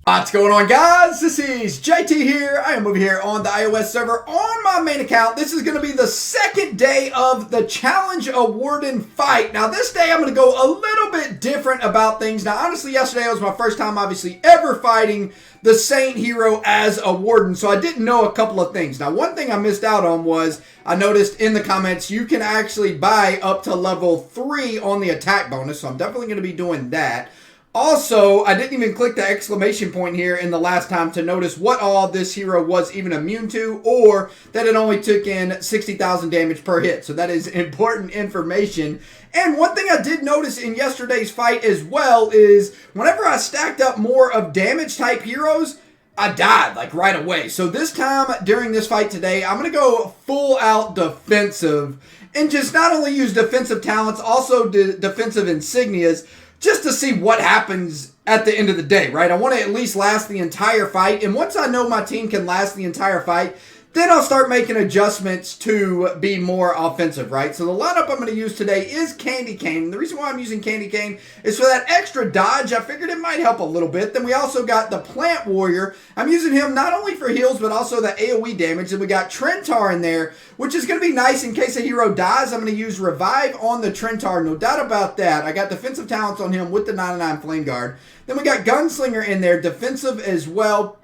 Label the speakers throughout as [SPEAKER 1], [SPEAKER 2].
[SPEAKER 1] What's going on, guys? This is JT here. I am over here on the iOS server on my main account. This is going to be the second day of the Challenge a Warden fight. Now, this day I'm going to go a little bit different about things. Now, honestly, yesterday was my first time, obviously, ever fighting the Saint hero as a Warden, so I didn't know a couple of things. Now, one thing I missed out on was I noticed in the comments you can actually buy up to level 3 on the attack bonus, so I'm definitely going to be doing that. Also, I didn't even click the exclamation point here in the last time to notice what all this hero was even immune to, or that it only took in 60,000 damage per hit. So that is important information. And one thing I did notice in yesterday's fight as well is whenever I stacked up more of damage type heroes, I died like right away. So this time during this fight today, I'm going to go full out defensive and just not only use defensive talents, also defensive insignias, just to see what happens at the end of the day, right? I want to at least last the entire fight. And once I know my team can last the entire fight, then I'll start making adjustments to be more offensive, right? So the lineup I'm going to use today is Candy Cane. The reason why I'm using Candy Cane is for that extra dodge. I figured it might help a little bit. Then we also got the Plant Warrior. I'm using him not only for heals, but also the AoE damage. And we got Trentar in there, which is going to be nice in case a hero dies. I'm going to use Revive on the Trentar, no doubt about that. I got defensive talents on him with the 99 Flame Guard. Then we got Gunslinger in there, defensive as well,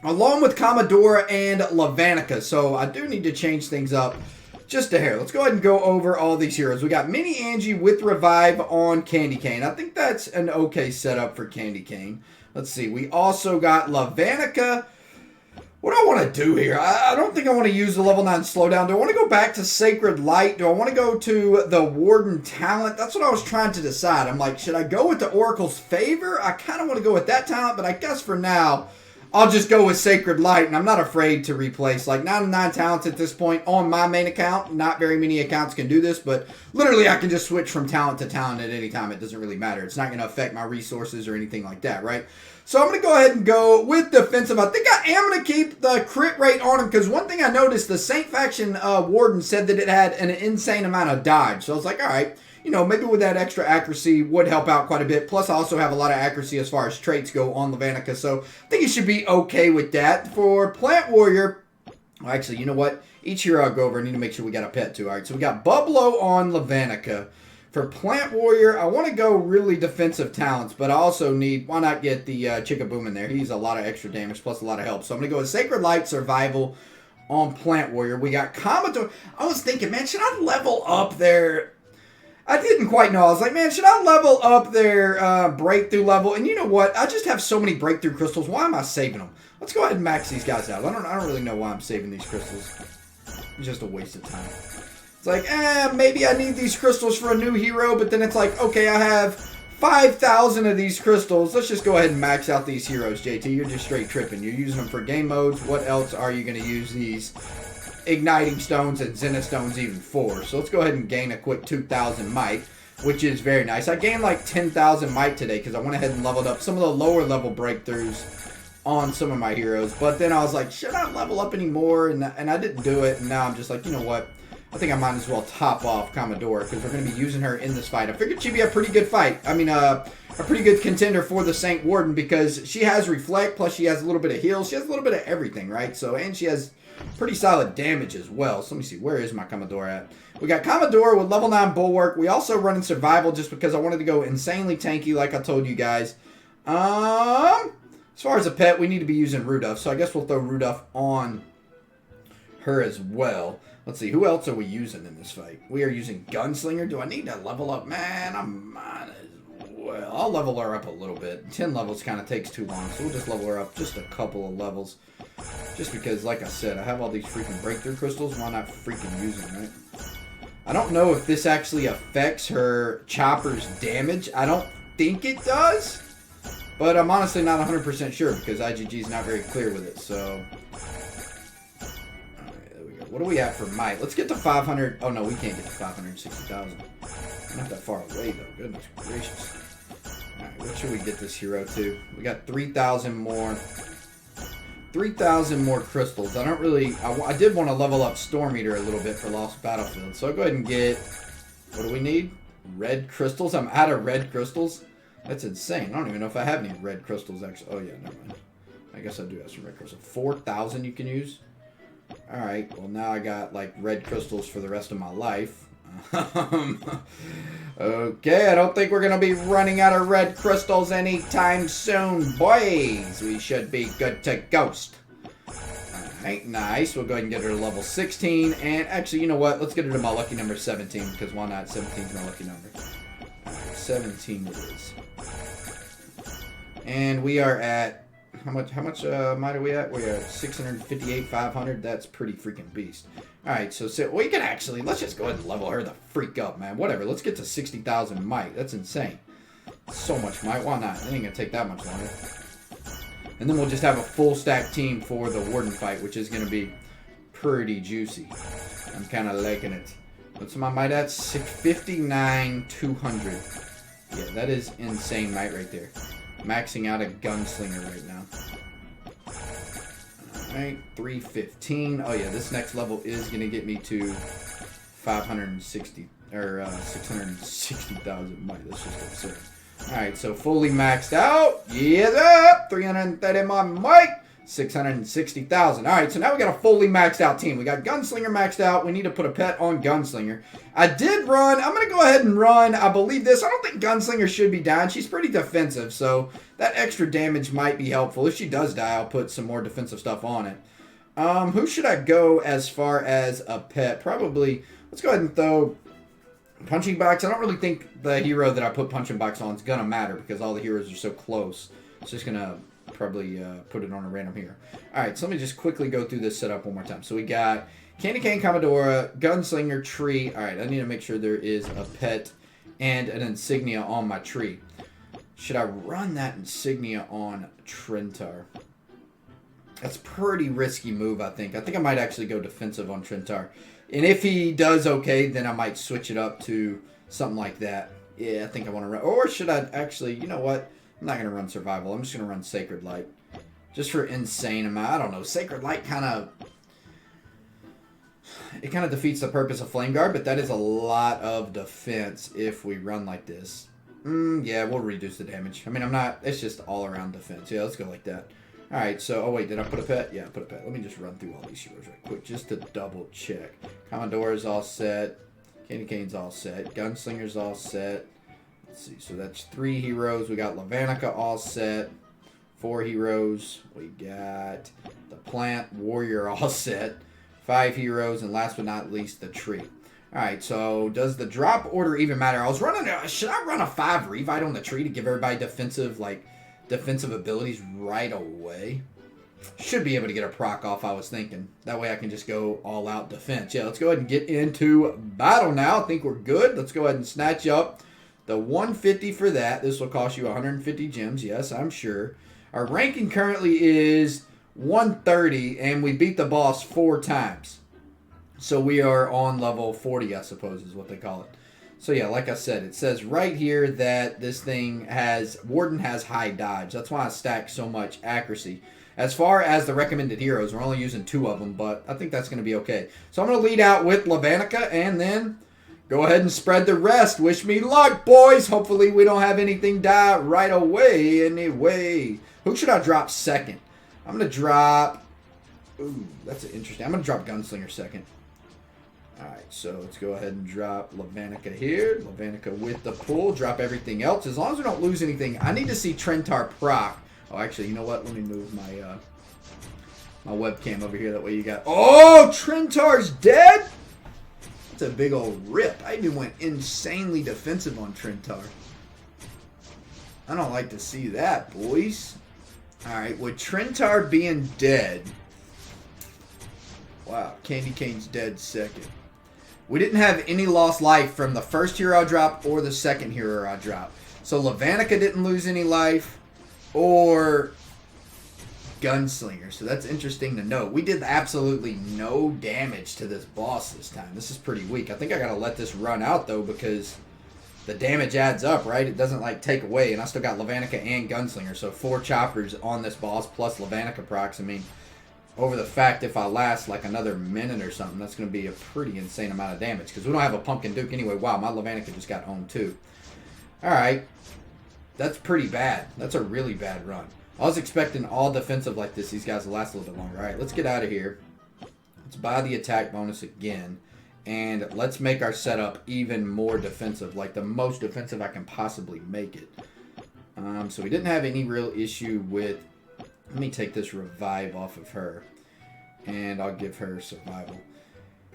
[SPEAKER 1] along with Commodore and Lavanica. So I do need to change things up just a hair. Let's go ahead and go over all these heroes. We got Mini Angie with Revive on Candy Cane. I think that's an okay setup for Candy Cane. Let's see. We also got Lavanica. What do I want to do here? I don't think I want to use the level 9 slowdown. Do I want to go back to Sacred Light? Do I want to go to the Warden talent? That's what I was trying to decide. I'm like, should I go with the Oracle's Favor? I kind of want to go with that talent, but I guess for now, I'll just go with Sacred Light, and I'm not afraid to replace. Like, 99 talents at this point on my main account. Not very many accounts can do this, but literally I can just switch from talent to talent at any time. It doesn't really matter. It's not going to affect my resources or anything like that, right? So I'm going to go ahead and go with defensive. I think I am going to keep the crit rate on him, because one thing I noticed, the Saint Faction Warden said that it had an insane amount of dodge. So I was like, all right, you know, maybe with that extra accuracy would help out quite a bit. Plus, I also have a lot of accuracy as far as traits go on Lavanica, so I think it should be okay with that. For Plant Warrior, well, actually, you know what? Each hero I'll go over, I need to make sure we got a pet too. All right, so we got Bublo on Lavanica. For Plant Warrior, I want to go really defensive talents, but I also need, why not get the Chickaboom in there? He's a lot of extra damage plus a lot of help. So I'm going to go with Sacred Light, Survival on Plant Warrior. We got Commodore. I was thinking, man, should I level up their... I didn't quite know. I was like, man, should I level up their breakthrough level? And you know what? I just have so many breakthrough crystals. Why am I saving them? Let's go ahead and max these guys out. I don't really know why I'm saving these crystals. It's just a waste of time. It's like, maybe I need these crystals for a new hero, but then it's like, okay, I have 5,000 of these crystals. Let's just go ahead and max out these heroes, JT. You're just straight tripping. You're using them for game modes. What else are you going to use these Igniting Stones and Zenith Stones even for? So let's go ahead and gain a quick 2,000 might, which is very nice. I gained like 10,000 might today because I went ahead and leveled up some of the lower level breakthroughs on some of my heroes. But then I was like, should I level up anymore? And I didn't do it. And now I'm just like, you know what? I think I might as well top off Commodore because we're going to be using her in this fight. I figured she'd be a pretty good fight. I mean, a pretty good contender for the Saint Warden because she has Reflect, plus she has a little bit of heal. She has a little bit of everything, right? So, and she has pretty solid damage as well. So let me see. Where is my Commodore at? We got Commodore with level 9 Bulwark. We also run in Survival just because I wanted to go insanely tanky like I told you guys. As far as a pet, we need to be using Rudolph. So I guess we'll throw Rudolph on her as well. Let's see, who else are we using in this fight? We are using Gunslinger. Do I need to level up? Man, I might as well. I'll level her up a little bit. 10 levels kind of takes too long, so we'll just level her up just a couple of levels. Just because, like I said, I have all these freaking breakthrough crystals. Why not freaking use them, right? I don't know if this actually affects her chopper's damage. I don't think it does. But I'm honestly not 100% sure because IGG is not very clear with it, so... What do we have for might? Let's get to 500. Oh, no, we can't get to 560,000. Not that far away, though. Goodness gracious. All right, what should we get this hero to? We got 3,000 more. 3,000 more crystals. I don't really... I did want to level up Storm Eater a little bit for Lost Battlefield. So I'll go ahead and get... What do we need? Red crystals? I'm out of red crystals. That's insane. I don't even know if I have any red crystals, actually. Oh, yeah, never mind. I guess I do have some red crystals. 4,000 you can use? Alright, well, now I got, like, red crystals for the rest of my life. Okay, I don't think we're going to be running out of red crystals anytime soon, boys. We should be good to ghost. Alright, nice. We'll go ahead and get her to level 16. And actually, you know what? Let's get her to my lucky number 17, because why not? 17 is my lucky number. Alright, 17 it is. And we are at... How much might are we at? We're at 658, 500. That's pretty freaking beast. Alright, so we can actually... Let's just go ahead and level her the freak up, man. Whatever. Let's get to 60,000 might. That's insane. So much might. Why not? It ain't going to take that much longer. And then we'll just have a full stack team for the Warden fight, which is going to be pretty juicy. I'm kind of liking it. What's my might at? 659, 200. Yeah, that is insane might right there. Maxing out a gunslinger right now. Alright, 315. Oh yeah, this next level is going to get me to 560, or 660,000 might. That's just absurd. Alright, so fully maxed out. Yes, up! 330 my might. 660,000. Alright, so now we got a fully maxed out team. We got Gunslinger maxed out. We need to put a pet on Gunslinger. I did run. I'm going to go ahead and run. I believe this. I don't think Gunslinger should be down. She's pretty defensive, so that extra damage might be helpful. If she does die, I'll put some more defensive stuff on it. Who should I go as far as a pet? Probably, let's go ahead and throw Punching Box. I don't really think the hero that I put Punching Box on is going to matter because all the heroes are so close. It's just going to probably put it on a random hero. Alright, so let me just quickly go through this setup one more time. So we got Candy Cane Commodora, Gunslinger, Tree. Alright, I need to make sure there is a pet and an insignia on my tree. Should I run that insignia on Trentar? That's a pretty risky move, I think. I think I might actually go defensive on Trentar. And if he does okay, then I might switch it up to something like that. Yeah, I think I want to run. Or should I actually, you know what? I'm not going to run Survival. I'm just going to run Sacred Light. Just for insane amount. I don't know. Sacred Light kind of... It kind of defeats the purpose of Flame Guard, but that is a lot of defense if we run like this. Yeah, we'll reduce the damage. I mean, I'm not... It's just all around defense. Yeah, let's go like that. Alright, so... Oh, wait. Did I put a pet? Yeah, I put a pet. Let me just run through all these heroes right quick just to double check. Commodore's all set. Candy Cane's all set. Gunslinger's all set. Let's see, so that's 3 heroes. We got Lavanica all set. 4 heroes. We got the Plant Warrior all set. 5 heroes. And last but not least, the Tree. Alright, so does the drop order even matter? I was running... Should I run a 5 Revite on the Tree to give everybody defensive abilities right away? Should be able to get a proc off, I was thinking. That way I can just go all out defense. Yeah, let's go ahead and get into battle now. I think we're good. Let's go ahead and snatch up the 150 for that. This will cost you 150 gems. Yes, I'm sure. Our ranking currently is 130, and we beat the boss 4 times. So we are on level 40, I suppose, is what they call it. So yeah, like I said, it says right here that this thing has... Warden has high dodge. That's why I stack so much accuracy. As far as the recommended heroes, we're only using 2 of them, but I think that's going to be okay. So I'm going to lead out with Lavanica, and then... Go ahead and spread the rest. Wish me luck, boys. Hopefully we don't have anything die right away. Anyway, who should I drop second? I'm going to drop... Ooh, that's interesting. I'm going to drop Gunslinger second. Alright, so let's go ahead and drop Lavanica here. Lavanica with the pull. Drop everything else. As long as we don't lose anything. I need to see Trentar proc. Oh, actually, you know what? Let me move my my webcam over here. That way you got... Oh, Trentar's dead? That's a big old rip. I even went insanely defensive on Trentar. I don't like to see that, boys. Alright, with Trentar being dead... Wow, Candy Cane's dead second. We didn't have any lost life from the first hero I dropped or the second hero I dropped. So Lavanica didn't lose any life or Gunslinger. So that's interesting to know. We did absolutely no damage to this boss this time. This is pretty weak. I think I got to let this run out though because the damage adds up, right? It doesn't like take away. And I still got Lavanica and Gunslinger. So 4 choppers on this boss plus Lavanica procs. I mean... Over the fact if I last like another minute or something, that's going to be a pretty insane amount of damage. Because we don't have a Pumpkin Duke anyway. Wow, my Lavanica just got owned too. Alright. That's pretty bad. That's a really bad run. I was expecting all defensive like this. These guys will last a little bit longer. All right, let's get out of here. Let's buy the attack bonus again. And let's make our setup even more defensive. Like the most defensive I can possibly make it. So we didn't have any real issue with... Let me take this revive off of her. And I'll give her survival.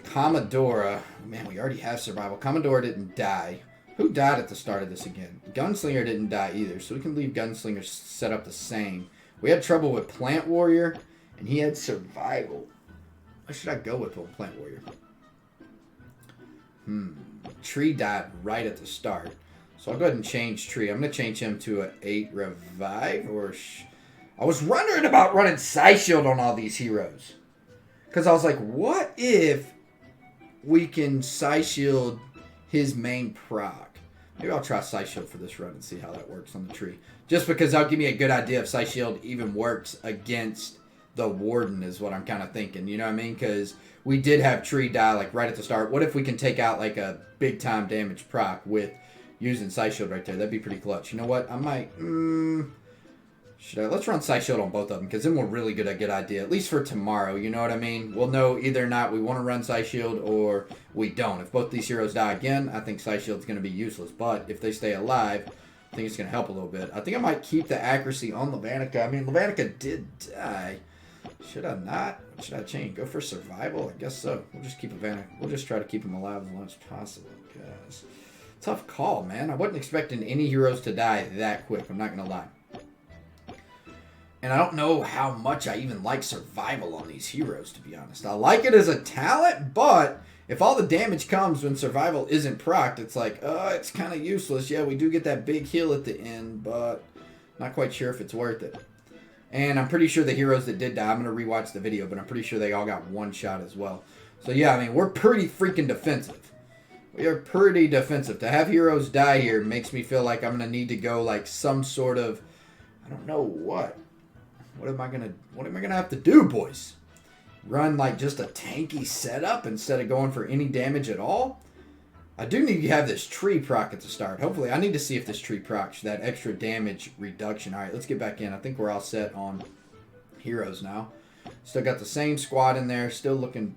[SPEAKER 1] Commodora. Man, we already have survival. Commodora didn't die. Who died at the start of this again? Gunslinger didn't die either. So we can leave Gunslinger set up the same. We had trouble with Plant Warrior. And he had survival. What should I go with on Plant Warrior? Tree died right at the start. So I'll go ahead and change Tree. I'm going to change him to an 8 revive. I was wondering about running Side Shield on all these heroes. Because I was like, what if we can Side Shield his main proc? Maybe I'll try Side Shield for this run and see how that works on the Tree. Just because that'll give me a good idea if Side Shield even works against the Warden is what I'm kind of thinking. You know what I mean? Because we did have Tree die like right at the start. What if we can take out like a big time damage proc with using Side Shield right there? That'd be pretty clutch. You know what? I might... Let's run Side Shield on both of them because then we'll really get a good idea. At least for tomorrow. You know what I mean? We'll know either or not we want to run Side Shield or we don't. If both these heroes die again, I think Side Shield's going to be useless. But if they stay alive, I think it's going to help a little bit. I think I might keep the accuracy on Levanica. I mean, Levanica did die. Should I not? What should I change? Go for survival? I guess so. We'll just keep Levanica. We'll just try to keep him alive as long as possible, guys. Tough call, man. I wasn't expecting any heroes to die that quick. I'm not going to lie. And I don't know how much I even like survival on these heroes, to be honest. I like it as a talent, but if all the damage comes when survival isn't procced, it's like, it's kind of useless. Yeah, we do get that big heal at the end, but not quite sure if it's worth it. And I'm pretty sure the heroes that did die, I'm going to rewatch the video, but I'm pretty sure they all got one shot as well. So yeah, I mean, we're pretty freaking defensive. We are pretty defensive. To have heroes die here makes me feel like I'm going to need to go like some sort of, I don't know what. What am I gonna have to do, boys? Run like just a tanky setup instead of going for any damage at all? I do need to have this tree proc at the start. Hopefully, I need to see if this tree procs that extra damage reduction. All right, let's get back in. I think we're all set on heroes now. Still got the same squad in there. Still looking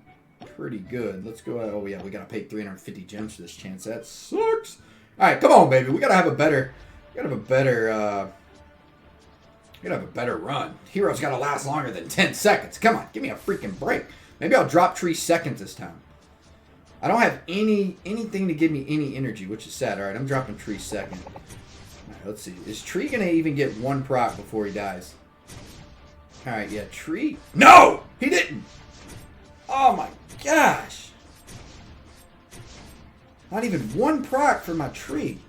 [SPEAKER 1] pretty good. Let's go. Oh yeah, we gotta pay 350 gems for this chance. That sucks. All right, come on, baby. We gotta have a better. Gotta have a better run. Hero's gotta last longer than 10 seconds. Come on, give me a freaking break. Maybe I'll drop Tree seconds this time. I don't have anything to give me any energy, which is sad. All right, I'm dropping Tree second. All right, let's see. Is Tree gonna even get one proc before he dies? All right, yeah, Tree. No, he didn't. Oh my gosh. Not even one proc for my Tree.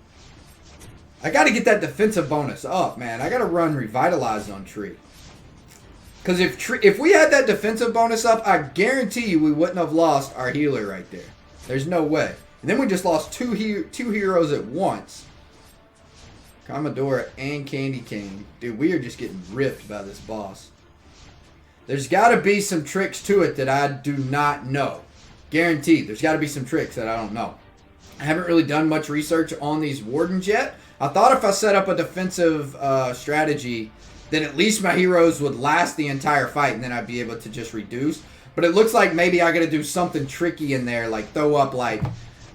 [SPEAKER 1] I got to get that defensive bonus up, man. I got to run Revitalize on Tree. Because if we had that defensive bonus up, I guarantee you we wouldn't have lost our healer right there. There's no way. And then we just lost two heroes at once. Commodora and Candy Cane. Dude, we are just getting ripped by this boss. There's got to be some tricks to it that I do not know. Guaranteed. There's got to be some tricks that I don't know. I haven't really done much research on these Wardens yet. I thought if I set up a defensive strategy, then at least my heroes would last the entire fight, and then I'd be able to just reduce. But it looks like maybe I got to do something tricky in there, like throw up like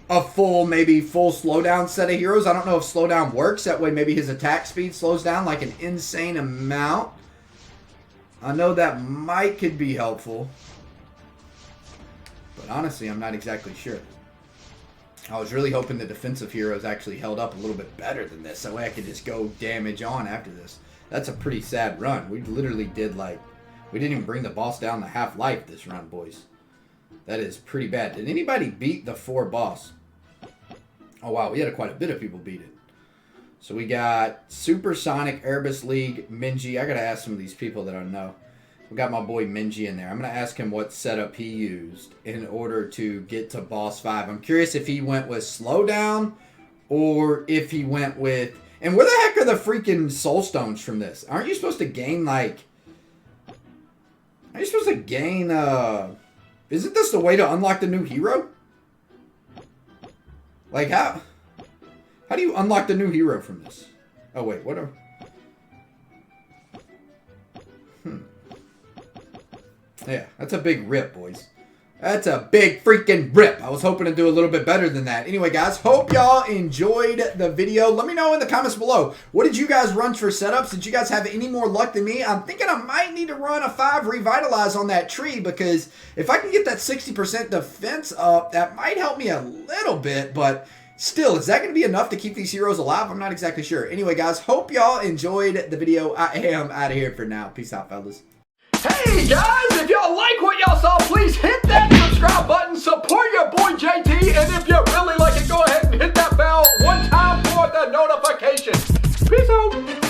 [SPEAKER 1] a full slowdown set of heroes. I don't know if slowdown works. That way maybe his attack speed slows down like an insane amount. I know that could be helpful. But honestly, I'm not exactly sure. I was really hoping the defensive heroes actually held up a little bit better than this. That way I could just go damage on after this. That's a pretty sad run. We literally did like... We didn't even bring the boss down to half-life this run, boys. That is pretty bad. Did anybody beat the 4 boss? Oh, wow. We had quite a bit of people beat it. So we got Supersonic, Erebus League, Minji. I got to ask some of these people that I know. We got my boy Minji in there. I'm going to ask him what setup he used in order to get to boss 5. I'm curious if he went with slowdown or if he went with... And where the heck are the freaking soul stones from this? Aren't you supposed to gain, like... Are you supposed to gain, Isn't this the way to unlock the new hero? Like, how do you unlock the new hero from this? Oh, wait, what are... Yeah, that's a big rip, boys. That's a big freaking rip. I was hoping to do a little bit better than that. Anyway, guys, hope y'all enjoyed the video. Let me know in the comments below. What did you guys run for setups? Did you guys have any more luck than me? I'm thinking I might need to run a 5 Revitalize on that tree, because if I can get that 60% defense up, that might help me a little bit, but still, is that going to be enough to keep these heroes alive? I'm not exactly sure. Anyway, guys, hope y'all enjoyed the video. I am out of here for now. Peace out, fellas.
[SPEAKER 2] Hey guys, if y'all like what y'all saw, please hit that subscribe button, support your boy JT, and if you really like it, go ahead and hit that bell one time for the notification. Peace out.